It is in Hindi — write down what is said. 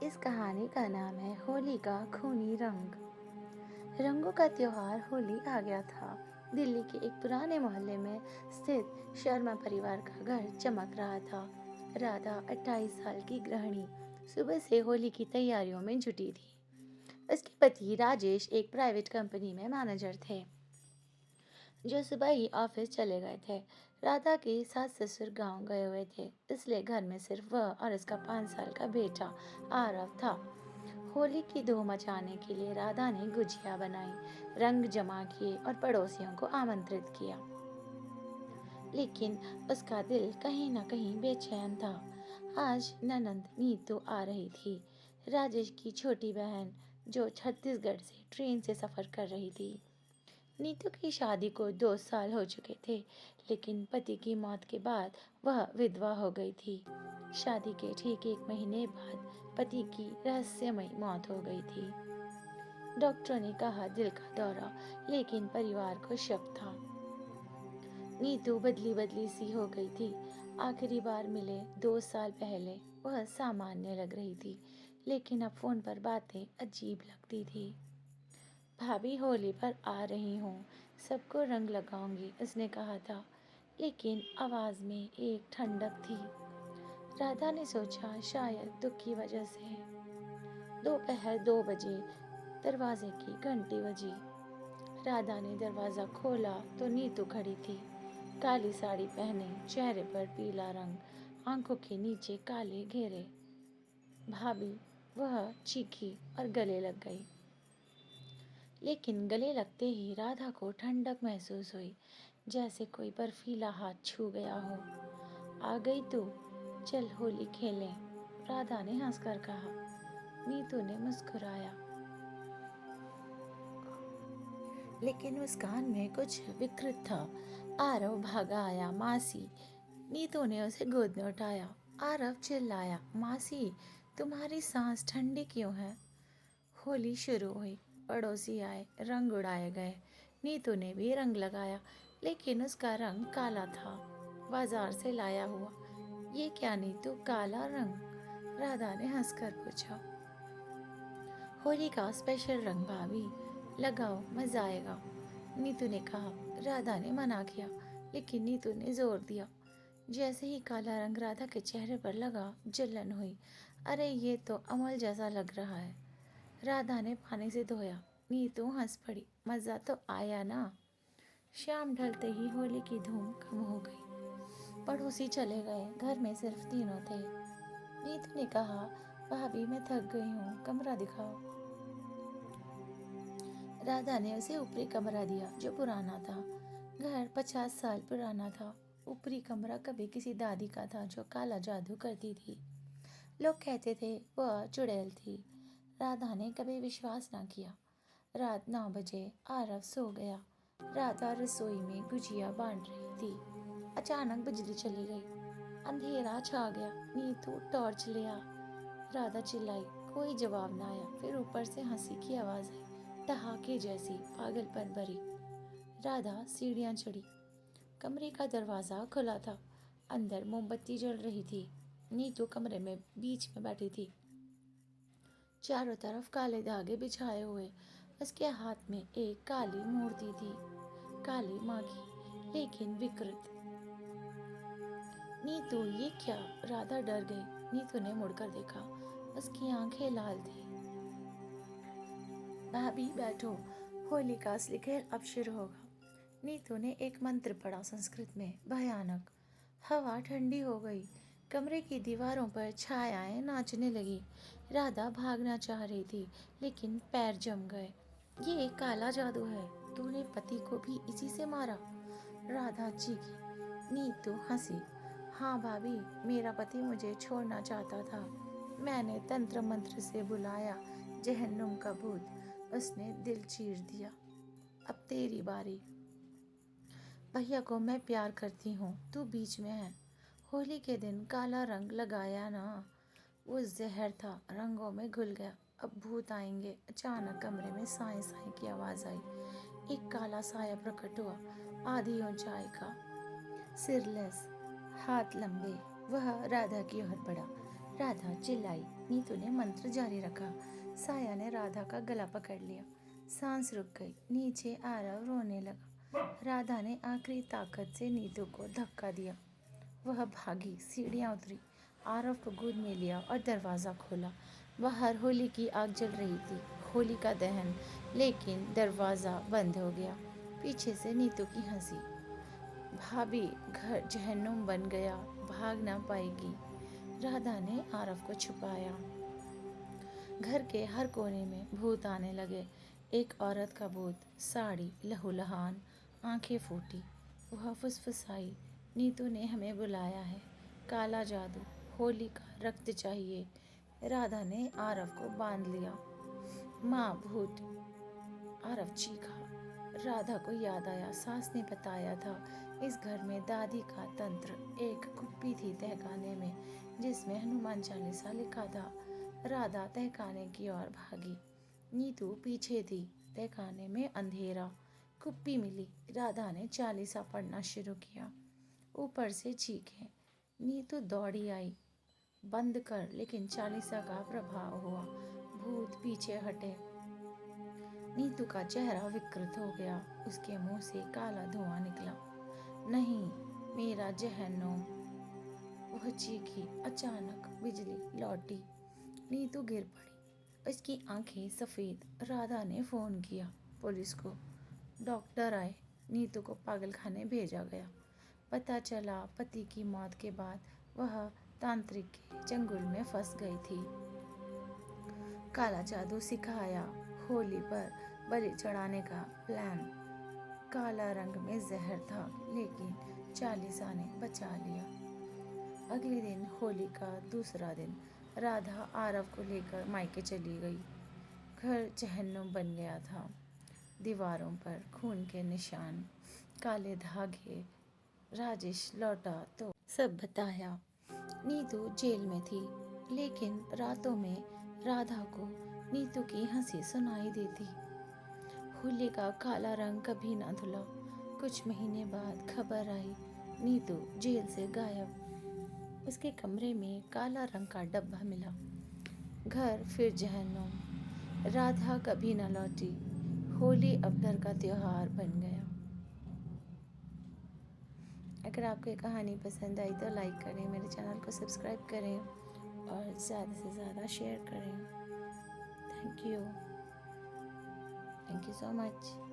इस कहानी का नाम है होली का खूनी रंग। रंगों का त्योहार होली आ गया था। दिल्ली के एक पुराने मोहल्ले में स्थित शर्मा परिवार का घर चमक रहा था। राधा 28 साल की गृहिणी सुबह से होली की तैयारियों में जुटी थी। उसके पति राजेश एक प्राइवेट कंपनी में मैनेजर थे जो सुबह ही ऑफिस चले गए थे। राधा के सास ससुर गांव गए हुए थे, इसलिए घर में सिर्फ वह और उसका 5 साल का बेटा आरव था। होली की धूम मचाने के लिए राधा ने गुजिया बनाई, रंग जमा किए और पड़ोसियों को आमंत्रित किया। लेकिन उसका दिल कहीं न कहीं बेचैन था। आज ननंद नीतू आ रही थी, राजेश की छोटी बहन, जो छत्तीसगढ़ से ट्रेन से सफर कर रही थी। नीतू की शादी को 2 साल हो चुके थे, लेकिन पति की मौत के बाद वह विधवा हो गई थी। शादी के ठीक 1 महीने बाद पति की रहस्यमयी मौत हो गई थी। डॉक्टरों ने कहा दिल का दौरा, लेकिन परिवार को शक था। नीतू बदली बदली सी हो गई थी। आखिरी बार मिले 2 साल पहले वह सामान्य लग रही थी, लेकिन अब फोन पर बातें अजीब लगती थी। भाभी होली पर आ रही हूँ, सबको रंग लगाऊंगी, उसने कहा था, लेकिन आवाज में एक ठंडक थी। राधा ने सोचा शायद दुख की वजह से। दोपहर 2 बजे दरवाजे की घंटी बजी। राधा ने दरवाजा खोला तो नीतू खड़ी थी, काली साड़ी पहने, चेहरे पर पीला रंग, आंखों के नीचे काले घेरे। भाभी, वह चीखी और गले लग गई। लेकिन गले लगते ही राधा को ठंडक महसूस हुई, जैसे कोई बर्फीला हाथ छू गया हो। आ गई तू, चल होली खेलें, राधा ने हंसकर कहा। नीतू ने मुस्कुराया, लेकिन मुस्कान में कुछ विकृत था। आरव भागा आया, मासी। नीतू ने उसे गोद में उठाया। आरव चिल्लाया, मासी, तुम्हारी सांस ठंडी क्यों है? होली शुरू हुई, पड़ोसी आए, रंग उड़ाए गए। नीतू ने भी रंग लगाया, लेकिन उसका रंग काला था, बाजार से लाया हुआ। ये क्या नीतू, काला रंग? राधा ने हंसकर पूछा। होली का स्पेशल रंग भाभी, लगाओ, मजा आएगा, नीतू ने कहा। राधा ने मना किया, लेकिन नीतू ने जोर दिया। जैसे ही काला रंग राधा के चेहरे पर लगा, जलन हुई। अरे ये तो अमल जैसा लग रहा है। राधा ने पानी से धोया। नीतू हंस पड़ी, मजा तो आया ना? शाम ढलते ही होली की धूम कम हो गई। पड़ोसी चले गए, घर में सिर्फ तीनों थे। नीतू ने कहा, भाभी मैं थक गई हूँ, कमरा दिखाओ। राधा ने उसे ऊपरी कमरा दिया, जो पुराना था। घर 50 साल पुराना था। ऊपरी कमरा कभी किसी दादी का था, जो काला जादू करती थी। लोग कहते थे वह चुड़ैल थी। राधा ने कभी विश्वास न किया। रात 9 बजे आरव सो गया। राधा रसोई में गुजिया बांट रही थी। अचानक बिजली चली गई। अंधेरा छा गया। नीतू टॉर्च ले आ। राधा चिल्लाई, कोई जवाब न आया। फिर ऊपर से हंसी की आवाज आई, ठहाके जैसी, पागलपन भरी। राधा सीढ़ियां चढ़ी। कमरे का दरवाजा खुला था। अंदर मोमबत्ती जल रही थी। नीतू कमरे में बीच में बैठी थी, चारों तरफ काले धागे बिछाए हुए। उसके हाथ में एक काली मूर्ति थी, काली माँ की, लेकिन विकृत। नीतू, ये क्या? राधा डर गई। नीतू ने मुड़कर देखा, उसकी आंखें लाल थी। भाभी बैठो, होली का असली खेल अब शुरू होगा। नीतू ने एक मंत्र पढ़ा, संस्कृत में, भयानक। हवा ठंडी हो गई। कमरे की दीवारों पर छायाएं नाचने लगी। राधा भागना चाह रही थी, लेकिन पैर जम गए। ये एक काला जादू है, तूने पति को भी इसी से मारा? राधा चीखी। नीतू हंसी। हाँ भाभी, मेरा पति मुझे छोड़ना चाहता था। मैंने तंत्र मंत्र से बुलाया जहन्नुम का भूत, उसने दिल चीर दिया। अब तेरी बारी। भैया को मैं प्यार करती हूँ, तू बीच में है। होली के दिन काला रंग लगाया ना? वो जहर था, रंगों में घुल गया। अब भूत आएंगे। अचानक कमरे में साए साए की आवाज आई। एक काला साया प्रकट हुआ, आधी ऊंचाई का, सिरलेस, हाथ लंबे। वह राधा की ओर बढ़ा। राधा चिल्लाई, नीतू ने मंत्र जारी रखा। साया ने राधा का गला पकड़ लिया। सांस रुक गई। नीचे आरव रोने लगा। राधा ने आखिरी ताकत से नीतू को धक्का दिया। वह भागी, सीढ़ियाँ उतरी, आरव को गोद में लिया और दरवाज़ा खोला। बाहर होली की आग जल रही थी, होली का दहन, लेकिन दरवाज़ा बंद हो गया। पीछे से नीतू की हंसी। भाभी, घर जहन्नुम बन गया, भाग ना पाएगी। राधा ने आरव को छुपाया। घर के हर कोने में भूत आने लगे। एक औरत का भूत, साड़ी लहूलुहान, आंखें फूटी। वह फुसफुसाई, नीतू ने हमें बुलाया है, काला जादू, होली का रक्त चाहिए। राधा ने आरव को बांध लिया। माँ भूत, आरव चीखा। राधा को याद आया, सास ने बताया था इस घर में दादी का तंत्र। एक कुप्पी थी तहखाने में जिसमें हनुमान चालीसा लिखा था। राधा तहखाने की ओर भागी। नीतू पीछे थी। तहखाने में अंधेरा। कुप्पी मिली। राधा ने चालीसा पढ़ना शुरू किया। ऊपर से चीखें। नीतू दौड़ी आई। बंद कर, लेकिन चालीसा का प्रभाव हुआ। भूत पीछे हटे। नीतू का चेहरा विकृत हो गया। उसके मुंह से काला धुआं निकला। नहीं, मेरा जहन्नुम, वह चीखी। अचानक बिजली लौटी। नीतू गिर पड़ी। उसकी आंखें सफ़ेद। राधा ने फ़ोन किया पुलिस को। डॉक्टर आए। नीतू को पागलखाने भेजा गया। पता चला पति की मौत के बाद वह तांत्रिक के चंगुल में फंस गई थी। काला जादू सिखाया। होली पर बलि चढ़ाने का प्लान। काला रंग में जहर था, लेकिन चालीसा ने बचा लिया। अगले दिन, होली का दूसरा दिन, राधा आरव को लेकर मायके चली गई। घर जहन्नुम बन गया था। दीवारों पर खून के निशान, काले धागे। राजेश लौटा तो सब बताया। नीतू जेल में थी, लेकिन रातों में राधा को नीतू की हंसी सुनाई देती। होली का काला रंग कभी ना धुला। कुछ महीने बाद खबर आई, नीतू जेल से गायब। उसके कमरे में काला रंग का डब्बा मिला। घर फिर जहन्नुम। राधा कभी न लौटी। होली अब डर का त्योहार बन गया। अगर आपको ये कहानी पसंद आई तो लाइक करें, मेरे चैनल को सब्सक्राइब करें और ज़्यादा से ज़्यादा शेयर करें। Thank you so much.